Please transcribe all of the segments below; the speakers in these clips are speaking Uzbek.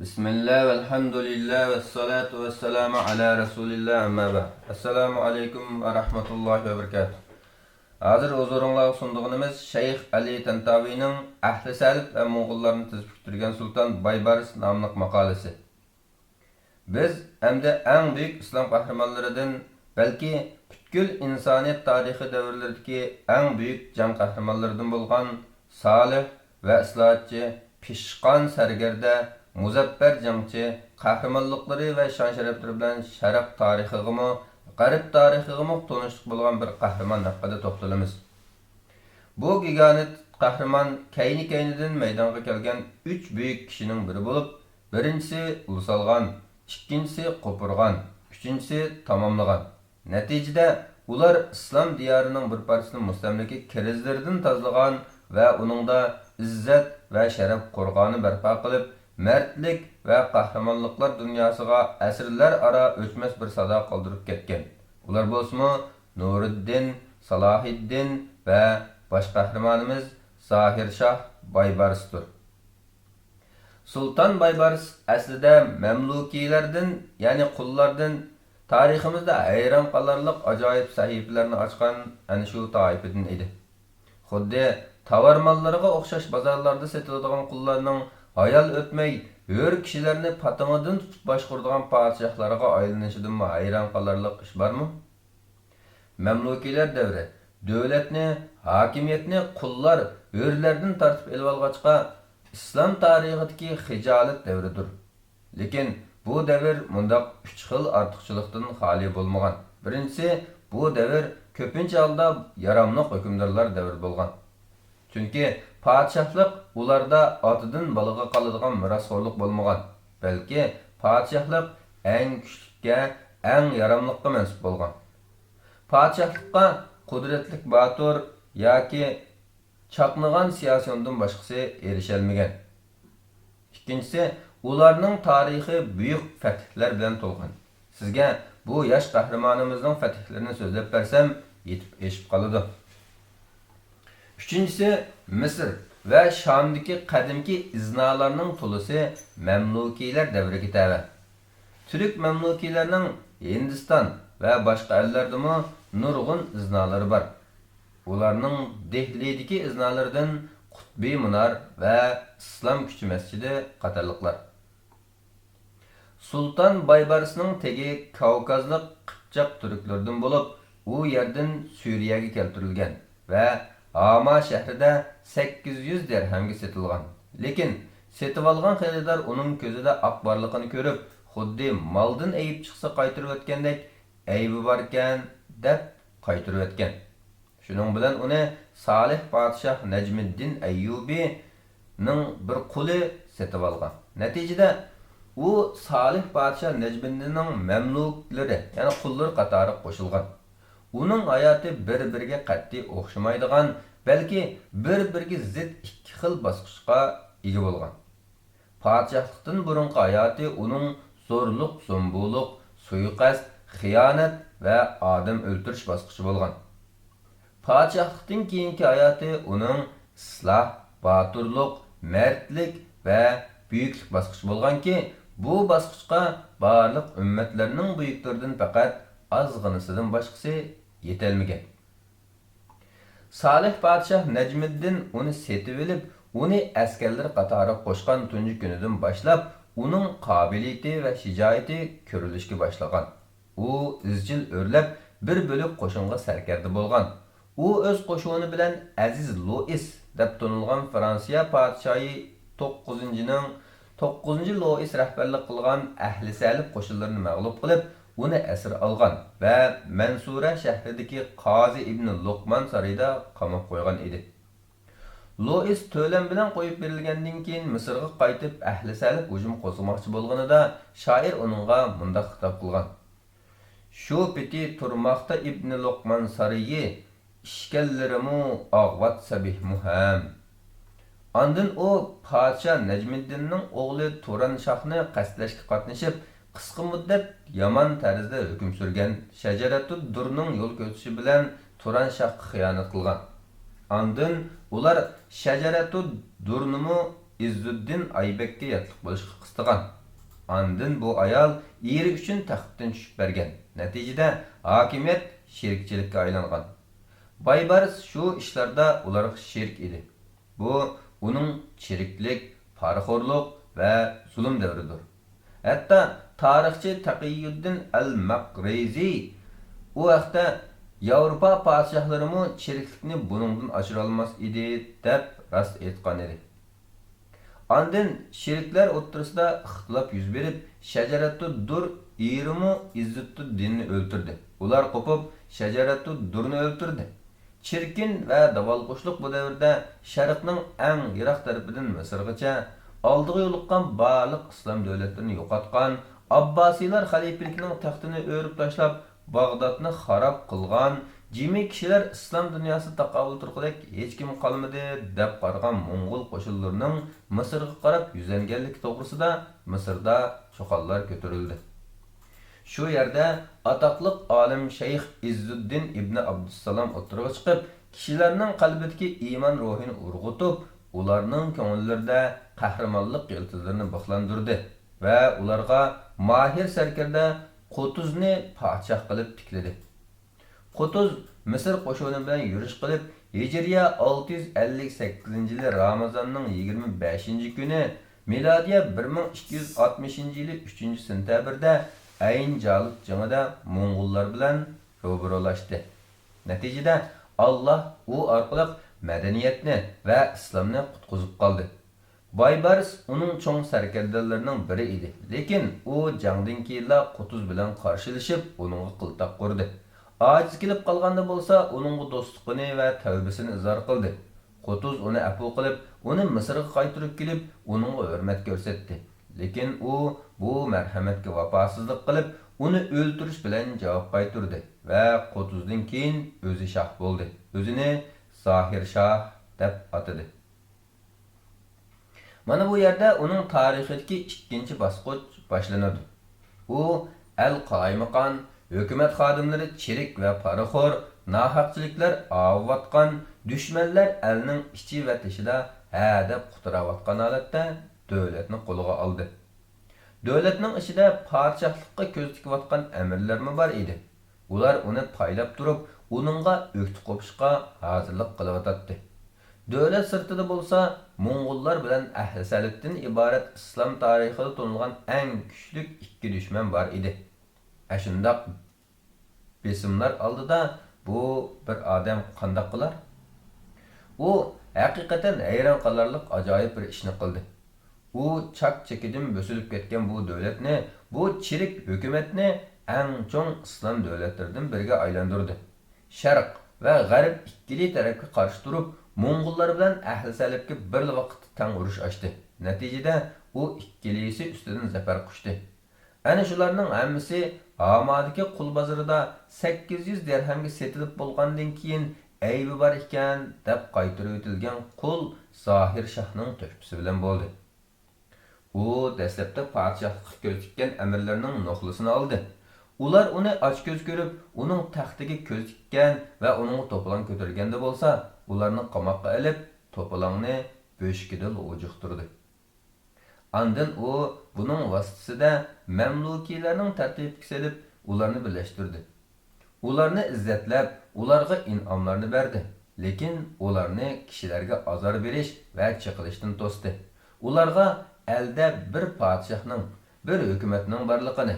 Bismillah, velhamdülillah, ve salatu ve selamu ala Resulillah, amma ba'd. Assalamu alaikum ve rahmetullahi ve berekatuh. Hazır huzurunuzda sunduğumuz Şeyh Ali Tantavi'nin Ahli Salib ve Moğollarını tezbiktirgen Sultan Baybaris namlıq makalesi. Biz hem de en büyük İslam kahramanlarından, belki bütkül insaniyet tarihi devirlerdeki en büyük can kahramanlarından bolgan salih ve islahatçı, pişkan sergerde, muzaffer jangchi, qahramonliklari ve şan şerefleri bilan Sharq tarixigimi, G'arb tarixigimi tanışlıq bolgan bir qahramon haqida to'xtalamiz. Bu gigant qahramon kayni-kaynidan maydonga kelgan 3 büyük kişinin biri bo'lib, birinchisi ulusalgan, ikkinchisi qo'pirgan, uchinchisi tamomlagan. Natijada ular islom diyorining bir parchasini mustamlaka kirizlaridan tozalagan va uningda izzat va sharaf qo'rg'oni barpo qilib, mertlik ve kahramanlıklar dünyasıga asrlar ara o'chmas bir sada qoldirib ketgan. Ular bo'lsa Nuriddin, Salahiddin ve baş kahramanımız Zahirshah Baybaris'tir. Sultan Baybaris aslida Mamlukilerden, yani qullardan tariximizda hayron qolarliq ajoyib sahifalarni ochgan ana shu toifadan edi. Xuddi tovar mollariga o'xshash bozorlarda sotiladigan qullarning hayal o'tmay hör kishilarni patimidan tutib boshquradigan podshohlarga aylanishidan hayron qolarliq ish bormi? Mamlukilar davri davlatni, hokimiyatni qullar hörlardan tortib elib olg'achqa islom tarixidagi hijolat davridir. Lekin bu davr mundaq 3 xil ortiqchilikdan xoli bo'lmagan. Birinchisi, bu davr ko'pincha holda yaramliq hukmdorlar davri bo'lgan. Chunki podshohlik ularda otidan balaga qoladigan mirosxo'rlik bo'lmagan, balki podshohlik eng kuchliga, eng yaramliqqa mansub bo'lgan. Podshohlikqa qudratli botur yoki chaqnagan siyosiyondan boshqasi erisholmagan. Ikkinchisi, ularning tarixi buyuk fathlar bilan to'lgan. Sizga bu yosh qahramonimizning fathlarini so'zlab bersam, yetib eshib qoladi. Üçüncüsü Mısır ve Şam'daki qadimki iznalarının tulusu Memlukiler devriga tava. Türk Memlukilerinin Hindistan ve başka ellerde mi nurgun iznaları var. Ularning Dehli'deki iznalardan Qutbi Munar ve İslam Küçü Mescidi qatarlıqlar. Sultan Baybaris'ning tegi Kavkazlık Qıpçaq Türklerden bulup, u yerden Suriye'ye keltirilgan ve Hama şehrida 800 dirhemga setilgan. Lekin setib olgan xaridor uning ko'zida aqborligini ko'rib, xuddi maldan ayib chiqsa qaytirib o'tgandek, aybi bor ekan deb qaytirib o'tgan. Shuning bilan uni Salih podshoh Najmiddin Ayyubining bir quli setib olgan. Natijada u Salih podshoh Najmiddinning mamluklari, ya'ni qullari qatori qo'shilgan. Uning hayoti bir-biriga qat'iy o'xshamaydigan, balki bir-biriga zid ikki xil bosqichga ega bo'lgan. Podshohlikdan burungi hayoti uning zo'rliq, zo'mbuliq, suiqasd, xiyonat va odam o'ldirish bosqichi bo'lgan. Podshohlikdan keyingi hayoti uning isloh, boturlik, mardlik va buyuklik bosqichi bo'lganki, bu bosqichga barliq ummatlarning buyuklaridan faqat ozg'inisidan boshqasi yetelmagan. Salih podshoh Najmiddin uni setib olib, uni askarlar qatori qo'shgan tunji kunidan boshlab, uning qobiliyati va shijoati ko'rilishga boshlagan. U izchil o'rlab bir bo'lib qo'shinga sarkarda bo'lgan. U o'z qo'shini bilan Aziz Louis deb tanilgan Fransiya podshohi 9 Louis rahbarlik qilgan Ahli Salib qo'shinlarini mag'lub qilib, uni asir olgan ve Mansura shahridagi Qozi ibn Luqman sarayida qamab qo'ygan edi. Louis to'lam bilan qo'yib berilgandan keyin Misrga qaytib Ahli Salib hujum qo'zg'amoqchi bo'lganida shoir uningga mundaq xitob qilgan: "Shu peti turmoqda ibn Luqman sarayi, ishkallarimu og'vat sabih muham." Ondan u podshoh Najmiddinning o'g'li Turan shohni qasdlashga qatnashib, qisqa muddat yomon tarzda hukm surgan Shajaratud Durning yo'l ko'rsatishi bilan Turan shohga xiyonat qilgan. Ondan ular Shajaratud Durni İzzuddin Aybek'e yatliq bo'lishga qistagan. Andın bu ayal eri uchun taxtdan tushib bergan. Natijada hokimiyat sherikchilikka aylangan. Baybars shu ishlarda ularga sherik edi. Bu uning chiriklik, parxo'rlik va zulm davridir. Hatto tarixchi Taqiyuddin al-Maqrizi u vaqtda Yevropa podshohlarimi chiriklikni buningdan oshira olmas edi deb rost aytgan edi. Andın şirikler o'ttirisida ixtilof yuz berib, Shajaratu Dur erimu İzzuddinni o'ltirdi. Ular qo'pib Shajaratu Durni o'ltirdi. Çirkin ve davalg'ushliq bu davrda Sharqning eng yiroq tarafidan Misrgacha oldiga yo'liqqan barliq islom davlatlarini yo'qotgan, Abbasiylar xalifaligining taxtini o'rib tashlab, Bag'dodni xarob qilgan, jimi kishilar islom dunyosi taqovul turqidek hech kim qolmadi deb qaragan Mo'ng'ul qo'shinlarining Misrga qarab yuzlanganligi to'g'risida Misrda cho'qonlar ko'tarildi. Shu yerda atoqliq olim Shayx İzzuddin ibn Abdussalom o'tirib chiqib, kishilarning qalbidagi iymon ruhini urg'utib, ularning ko'ngillarida qahramonlik yiltizlarini bixlandirdi va ularga mahir sarkarda Qutuzni podshoh qilib tikladi. Qutuz Misr qo'shini bilan yurish qilib, Hijriya 658-yili Ramazonning 25-kuni, milodiya 1260-yili 3-sentabrda Ayn Jalut jangida Mo'ng'ullar bilan ro'barolashdi. Natijada Alloh u orqali madaniyatni va islomni qutqizib qoldi. Baybars uning cho'ng sarkardalarining biri edi, lekin u jangdan keyin Qutuz bilan qarshilashib, uningga qiltaq qurdi. Aciz kelib qolganda bo'lsa, uningga do'stligini va tavbasini izhor qildi. Qutuz uni afv qilib, uni Misrga qaytarib kelib, uningga hurmat ko'rsatdi. Lekin u bu marhamatga vafosizlik qilib, uni o'ldirish bilan javob qaytardi va Qutuzdan keyin o'zi shoh bo'ldi. O'zini Zohir shoh deb atadi. Mana bu yerda uning tarixidagi ikkinchi bosqich boshlanadi. U al-Qoymiqon hukumat xodimlari chirik va paraxo'r, nohaqchiliklar avvatgan, dushmanlar elning ichi va tishida deb quturayotgan holatda davlatni qo'lga oldi. Davlatning ichida podshohlikqa ko'z tikayotgan amirlarmi bor edi. Ular uni paylab turib, uningga o'kti qo'pishga hozirlik qilyotdi. Davlat sirtida bo'lsa, Mo'ng'ullar bilan Ahli Salibdan iborat islom tarixida tanilgan eng kuchli ikki dushman bor edi. Shundaq besimlar oldida bu bir odam qanday qilar? U haqiqatan hayron qolarlik ajoyib bir ishni qildi. U chak-chekidan bo'silib ketgan bu davlatni, bu chirik hukumatni eng cho'ng islom davlatlaridan biriga aylantirdi. Sharq va G'arb ikkili tarafga qarshi turib, Mo'ng'ullar bilan Ahli Salibga bir vaqt tang urush ochdi. Natijada u ikkilisi ustidan zafar quchdi. Ana shularning hammasi Hamadagi qul bozorida 800 dirhamga setilib bo'lgandan keyin aybi bor ekan deb qaytarib o'tilgan qul Zohir shohning tuhfasi bilan bo'ldi. U dastlabda podshohlikka ko'z tikkan amirlarning nuqlisini oldi. Ular uni ochko'z ko'rib, uning taxtiga ko'z tikkan va uning to'polon ko'targanda bo'lsa, ularni qamoqqa olib, to'polonni bo'shkida ujuqtirdi. Andın u buning vositasida mamlukiylarning tartibga solib, ularni birlashtirdi. Ularni izzatlab, ularga in'omlarni berdi. Lekin ularni kishilarga azor berish va chiqilishdan to'sdi. Ularga elde bir podshohning, bir hukumatning borligini,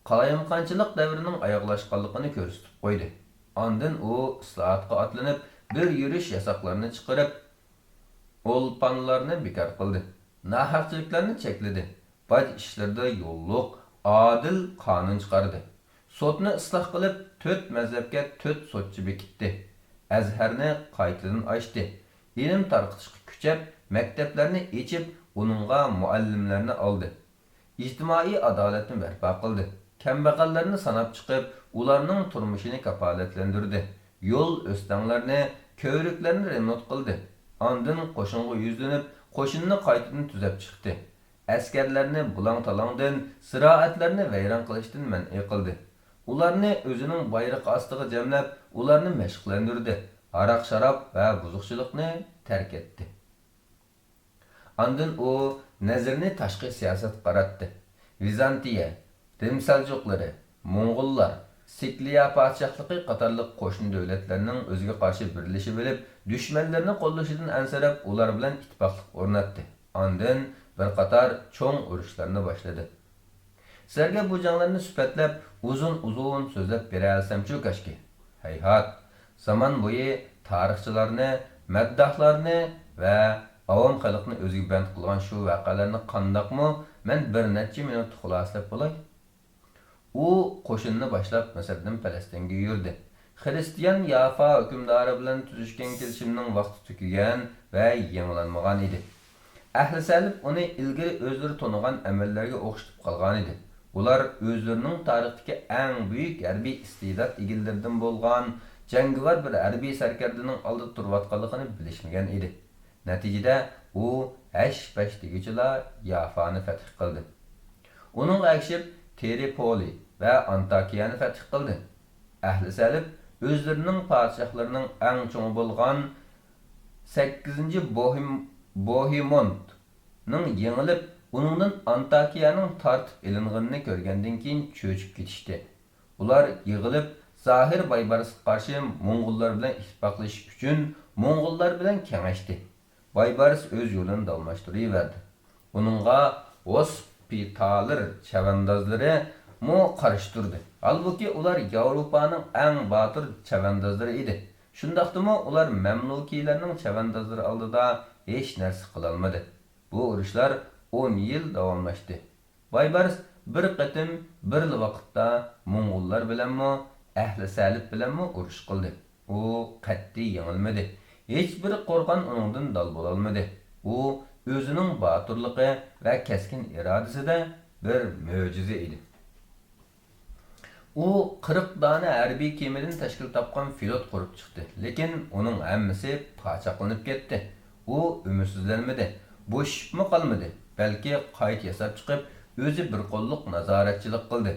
qalayimqonchilik davrining oyoqlashganligini ko'rsatib qo'ydi. Andın u islohotga otlanib, bir yurish yasoqlarini chiqarib, o'lpanlarni bekor qildi. Nahaqchiliklarni chekladi. Baj ishlarda yo'lliq, adil qonun chiqardi. Sotni isloh qilib, 4 mazhabga 4 sotchi bekitdi. Azharni qaytadan ochdi. Ilm tarqitishga kuchab, maktablarni ochib, uningga muallimlarni oldi. Ijtimoiy adolatni barpo qildi. Kambag'allarni sanab chiqib, ularning turmushini kafolatlantirdi. Yo'l o'stanglarni, ko'riklarni remont qildi. Andin qo'shinga yuzlanib, qo'shinni qaytadan tuzab chiqdi. Askarlarni bulang-talangdan, ziroatlarni vayron qilishdan man'i qildi. Ularni o'zining bayrog'i ostiga jamlab, ularni mashqlantirdi. Aroq-sharob va buzuqchilikni tark etdi. Andın o nazarini tashqi siyosat qaratdi. Vizantiya, Rim Seljuqlari, Mo'ng'ullar, Sikliya podshohligi qatorliq qo'shni davlatlarning o'ziga qarshi birlashib olib, dushmanlarni qo'llashidan ansirab, ular bilan ittifoqlik o'rnatdi. Andın bir qator cho'ng urushlarni boshladi. Sizlarga bu janglarni sifatlab, uzun so'zlab bera olsam-chu kashki. Hayhat, zaman bo'yi tarixchilarni, maddahlarni va avom xalqni o'ziga band qilgan shu voqealarni qandoqmi men bir necha minut xulosalab bo'lay. U qo'shinni boshlab Misrdan Falastinga yurdi. Xristian Yafa hukmdori bilan tuzishgan kelishimning vaqti tugagan va yangilanmagan edi. Ahli salib uni ilgari o'zlari to'nigan amallarga o'xshatib qolgan edi. Ular o'zlarining tarixdagi eng buyuk harbiy iste'dod egillaridan bo'lgan jangovar bir harbiy sarkardaning oldida turayotganligini bilishmagan edi. Natijada u hash-pash degichilar Yafani fath qildi. Uning akshib Tripoli va Antakiyani fath qildi. Ahli salib o'zlarining podshohlarining eng cho'ng bo'lgan 8-Bohemondning yengilib, uningdan Antakiyaning tortib ilinganini ko'rgandan keyin cho'chib ketishdi. Ular yig'ilib Zahir Baybarsga qarshi Mo'ng'ullar bilan ittifoqlashish uchun Mo'ng'ullar bilan kengashdi. Baybars o'z yo'lini davomlashtirib uningga Hospitaler chavandozlari mu qarshi turdi. Halbuki ular Yevropaning eng botir chavandozlari edi. Shundaqdimi ular Mamlukiylarning chavandozlari oldida hech narsa qila olmadi. Bu urushlar 10 yil davomlashdi. Baybars bir qatim bir vaqtda Mo'ng'ullar bilanmi, ahli salib bilanmi urush qildi. U qat'iy yengilmadi. Hech bir qo'rqon uningdan dal bo'la olmadi. U o'zining botirligi va keskin irodasida bir mo'jiza edi. U 40 dona harbiy kemadan tashkil topgan flot qurib chiqdi. Lekin uning hammasi pochaqlanib ketdi. U umidsizlanmadi. Bo'shishmi qolmadi. Balki qayta yasab chiqib, o'zi bir qo'lliq nazoratchilik qildi.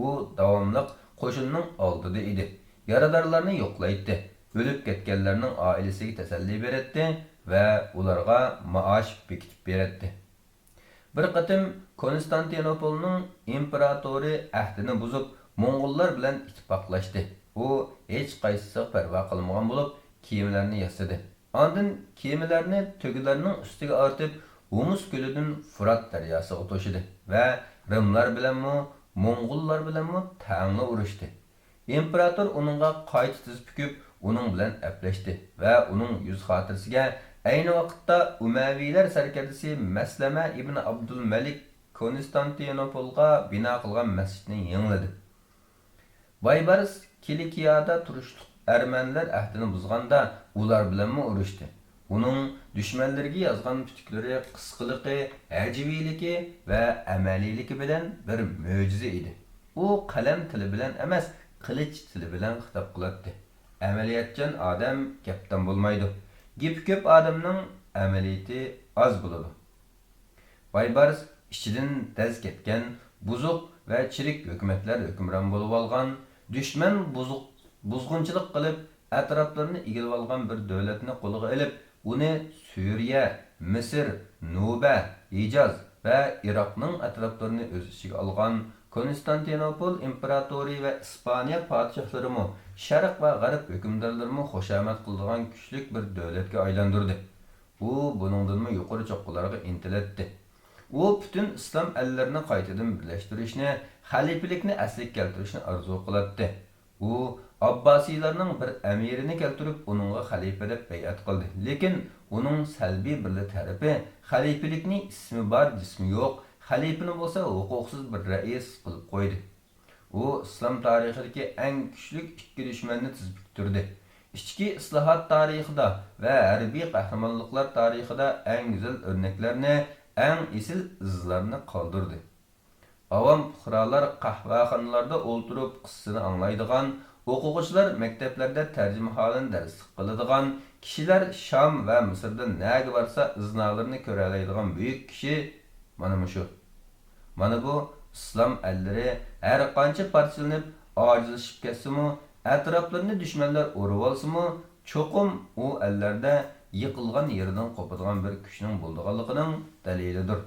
U davomli qo'shinning oldida edi. Yaradorlarni yo'qlaydi. O'lib ketganlarning oilasiga tasalli berdi va ularga maosh bekitib berdi. Bir qatim Konstantinopolning imperatori ahdini buzib, Mo'ng'ullar bilan ittifoqlashdi. U hech qaysisi parvo qilmagan bo'lib, kiyimlarini yasadi. Ondan kiyimlarini tugilarning ustiga ortib, Humus ko'lidan Furat daryosiga to'shidi va Rimlar bilanmi, Mo'ng'ullar bilanmi tangli urushdi. İmperator onunğa qayta tiz büküb, onun bilan aplashdi va uning yuz xotirasiga ayni vaqtda Umaviylar sarkardasi Maslama ibn Abdulmalik Konstantinopolga bino qilgan masjidni yangiladi. Baybars Kilikiyada turishliq Ermenilar ahdini buzganda ular bilanmi urushdi. Uning dushmanlarga yozgan putuklari qisqaligi, ajibiyligi va amaliyligi bilan bir mo'jiza edi. U qalam tili bilan emas, qilich tili bilan xitob qiladi. Amaliyatchan odam gapdan bo'lmaydi. Gap ko'p odamning amaliyati oz bo'ladi. Baybars ichidan daz ketgan, buzuq va chirik hukumatlar hukmron bo'lib olgan, dushman buzg'unchilik qilib, atroflarini egilib olgan bir davlatni qo'liga olib, uni Suriya, Misr, Nuba, Hijaz va Iroqning atroflarini o'z ichiga olgan Konstantinopol imperatori va İspaniya podshohlarimi, Sharq va G'arb hukmdorlarini xushomat qiladigan kuchli bir davlatga aylantirdi. U buningdanmi yuqori cho'qqilarga intiladi. U butun islom allarini qaytadan birlashtirishni, xalifalikni asliga keltirishni orzu qiladi. U Abbasiylarning bir amirini keltirib, uningga xalifa deb bay'at qildi. Lekin uning salbiy bir tarafi xalifalikning ismi bor, jismi yo'q. Xalifani bo'lsa huquqsiz bir rais qilib qo'ydi. U islom tarixidagi eng kuchli ikki dushmanni tizbiktirdi. Ichki islohot tarixida va harbiy qahramonliklar tarixida eng go'zal o'rnaklarni, eng esil izlarni qoldirdi. Avam fuqarolar qahvaxonalarda o'ltirib qissani anglaydigan, o'quvchilar maktablarda tarjima holini dars qiladigan, kishilar Sham va Misrda nega borsa iznalarini ko'ra oladigan buyuk kishi mana shu. Mana bu islom allari har qancha parchalanib, ojizlashib ketsa-mu, atroflarini dushmanlar urib olsa-mu, cho'qim u allarda yiqilgan yeridan qopadigan bir kuchning bo'lganligining dalilidir.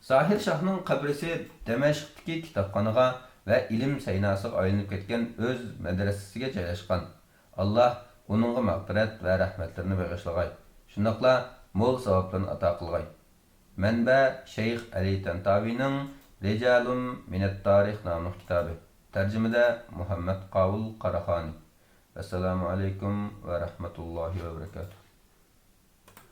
Sahir Shahning qabrisi Damashqdagi kitobxonaga va ilm saynasiga aylanib ketgan o'z madrasasiga joylashgan. Alloh uningga mag'firat va rahmatlarini bag'ishlagay. Shundaqla mo'l savoblarni ato qilgay. Manba Shayx Ali Tantavining Rijalun Minat Tarix nomli kitobi. Tarjimada Muhammad Qavul Qaraxoni. Assalomu alaykum va rahmatullohi va barakatuh.